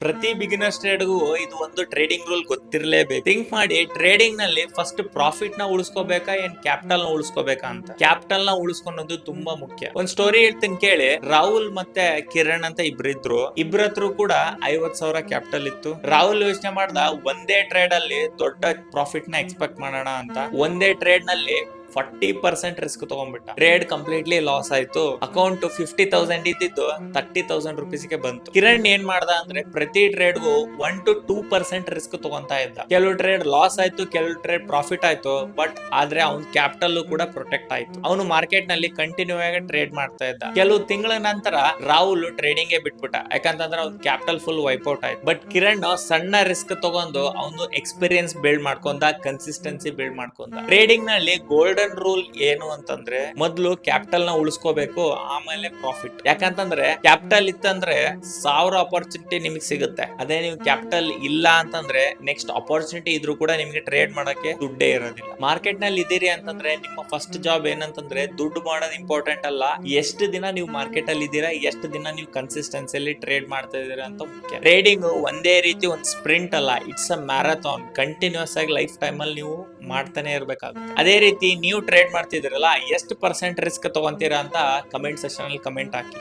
ಪ್ರತಿ ಬಿಗಿನರ್ಸ್ ಟ್ರೇಡ್ಗೂ ಇದು ಒಂದು ಟ್ರೇಡಿಂಗ್ ರೂಲ್ ಗೊತ್ತಿರಲೇಬೇಕು. ಥಿಂಕ್ ಮಾಡಿ, ಟ್ರೇಡಿಂಗ್ ನಲ್ಲಿ ಫಸ್ಟ್ ಪ್ರಾಫಿಟ್ ನ ಉಳಿಸ್ಕೋಬೇಕಾ ಏನ್ ಕ್ಯಾಪಿಟಲ್ ನ ಉಳಿಸ್ಕೋಬೇಕಾ ಅಂತ. ಕ್ಯಾಪಿಟಲ್ ನ ಉಳಿಸ್ಕೊಳೋದು ತುಂಬಾ ಮುಖ್ಯ. ಒಂದ್ ಸ್ಟೋರಿ ಹೇಳ್ತೀನಿ ಕೇಳಿ. ರಾಹುಲ್ ಮತ್ತೆ ಕಿರಣ್ ಅಂತ ಇಬ್ರಿದ್ರು. ಇಬ್ರತ್ರ ಕೂಡ 50,000 ಕ್ಯಾಪಿಟಲ್ ಇತ್ತು. ರಾಹುಲ್ ಯೋಚನೆ ಮಾಡ್ದ, ಒಂದೇ ಟ್ರೇಡ್ ಅಲ್ಲಿ ದೊಡ್ಡ ಪ್ರಾಫಿಟ್ ನ ಎಕ್ಸ್ಪೆಕ್ಟ್ ಮಾಡೋಣ ಅಂತ. ಒಂದೇ ಟ್ರೇಡ್ ನಲ್ಲಿ 40% ರಿಸ್ಕ್ ತಗೊಂಡ್ಬಿಟ್ಟ. ಟ್ರೇಡ್ ಕಂಪ್ಲೀಟ್ಲಿ ಲಾಸ್ ಆಯ್ತು. ಅಕೌಂಟ್ 50,000 ಇದ್ದಿದ್ದು 30,000 ರುಪೀಸ್ಗೆ ಬಂತು. ಕಿರಣ್ ಏನ್ ಮಾಡ್ದ ಅಂದ್ರೆ, ಪ್ರತಿ ಟ್ರೇಡ್ಗೂ 1 to 2% ರಿಸ್ಕ್ ತಗೊಂತಾ ಇದ್ದ. ಕೆಲವು ಟ್ರೇಡ್ ಲಾಸ್ ಆಯ್ತು, ಕೆಲವು ಟ್ರೇಡ್ ಪ್ರಾಫಿಟ್ ಆಯ್ತು. ಬಟ್ ಆದ್ರೆ ಅವ್ನ ಕ್ಯಾಪಿಟಲ್ ಕೂಡ ಪ್ರೊಟೆಕ್ಟ್ ಆಯ್ತು. ಅವನು ಮಾರ್ಕೆಟ್ ನಲ್ಲಿ ಕಂಟಿನ್ಯೂ ಆಗಿ ಟ್ರೇಡ್ ಮಾಡ್ತಾ ಇದ್ದ. ಕೆಲವು ತಿಂಗಳ ನಂತರ ರಾಹುಲ್ ಟ್ರೇಡಿಂಗ್ ಬಿಟ್ಬಿಟ್ಟ. ಯಾಕಂತಂದ್ರೆ ಅವ್ನ ಕ್ಯಾಪಿಟಲ್ ಫುಲ್ ವೈಪೌಟ್ ಆಯ್ತು. ಬಟ್ ಕಿರಣ್ ಸಣ್ಣ ರಿಸ್ಕ್ ತಗೊಂಡು ಅವನು ಎಕ್ಸ್ಪೀರಿಯನ್ಸ್ ಬಿಲ್ಡ್ ಮಾಡ್ಕೊಂಡ, ಕನ್ಸಿಸ್ಟೆನ್ಸಿ ಬಿಲ್ಡ್ ಮಾಡ್ಕೊಂಡ. ಟ್ರೇಡಿಂಗ್ ನಲ್ಲಿ ಗೋಲ್ಡನ್ ರೂಲ್ ಏನು ಅಂತಂದ್ರೆ, ಮೊದ್ಲು ಕ್ಯಾಪಿಟಲ್ ನ ಉಳಿಸ್ಕೋಬೇಕು, ಆಮೇಲೆ ಪ್ರಾಫಿಟ್. ಯಾಕಂತಂದ್ರೆ ಕ್ಯಾಪಿಟಲ್ ಇತ್ತಂದ್ರೆ 1000 ಅಪರ್ಚುನಿಟಿ ನಿಮಗೆ ಸಿಗುತ್ತೆ. ಅದೇ ನೀವು ಕ್ಯಾಪಿಟಲ್ ಇಲ್ಲ ಅಂತಂದ್ರೆ ನೆಕ್ಸ್ಟ್ ಅಪರ್ಚುನಿಟಿ ಇದ್ರೂ ಕೂಡ ನಿಮ್ಗೆ ಟ್ರೇಡ್ ಮಾಡಕ್ಕೆ ದುಡ್ಡೇ ಇರೋದಿಲ್ಲ. ಮಾರ್ಕೆಟ್ ನಲ್ಲಿ ಇದೀರಿ ಅಂತಂದ್ರೆ ನಿಮ್ಮ ಫಸ್ಟ್ ಜಾಬ್ ಏನಂತಂದ್ರೆ, ದುಡ್ಡು ಮಾಡೋದು ಇಂಪಾರ್ಟೆಂಟ್ ಅಲ್ಲ, ಎಷ್ಟು ದಿನ ನೀವು ಮಾರ್ಕೆಟ್ ಅಲ್ಲಿ ಇದ್ದೀರಾ, ಎಷ್ಟು ದಿನ ನೀವು ಕನ್ಸಿಸ್ಟೆನ್ಸಿಯಲ್ಲಿ ಟ್ರೇಡ್ ಮಾಡ್ತಾ ಇದೀರಾ ಅಂತ ಮುಖ್ಯ. ಟ್ರೇಡಿಂಗ್ ಒಂದೇ ರೀತಿ ಒಂದು ಸ್ಪ್ರಿಂಟ್ ಅಲ್ಲ, ಇಟ್ಸ್ ಅ ಮ್ಯಾರಥಾನ್. ಕಂಟಿನ್ಯೂಸ್ ಆಗಿ ಲೈಫ್ ಟೈಮ್ ಅಲ್ಲಿ ನೀವು ಮಾಡ್ತಾನೆ ಇರ್ಬೇಕಾಗುತ್ತೆ. ಅದೇ ರೀತಿ ನೀವು ಟ್ರೇಡ್ ಮಾಡ್ತಿದ್ದೀರಲ್ಲ, ಎಷ್ಟು ಪರ್ಸೆಂಟ್ ರಿಸ್ಕ್ ತಗೊಂತೀರಾ ಅಂತ ಕಮೆಂಟ್ ಸೆಕ್ಷನ್ ಅಲ್ಲಿ ಕಮೆಂಟ್ ಹಾಕಿ.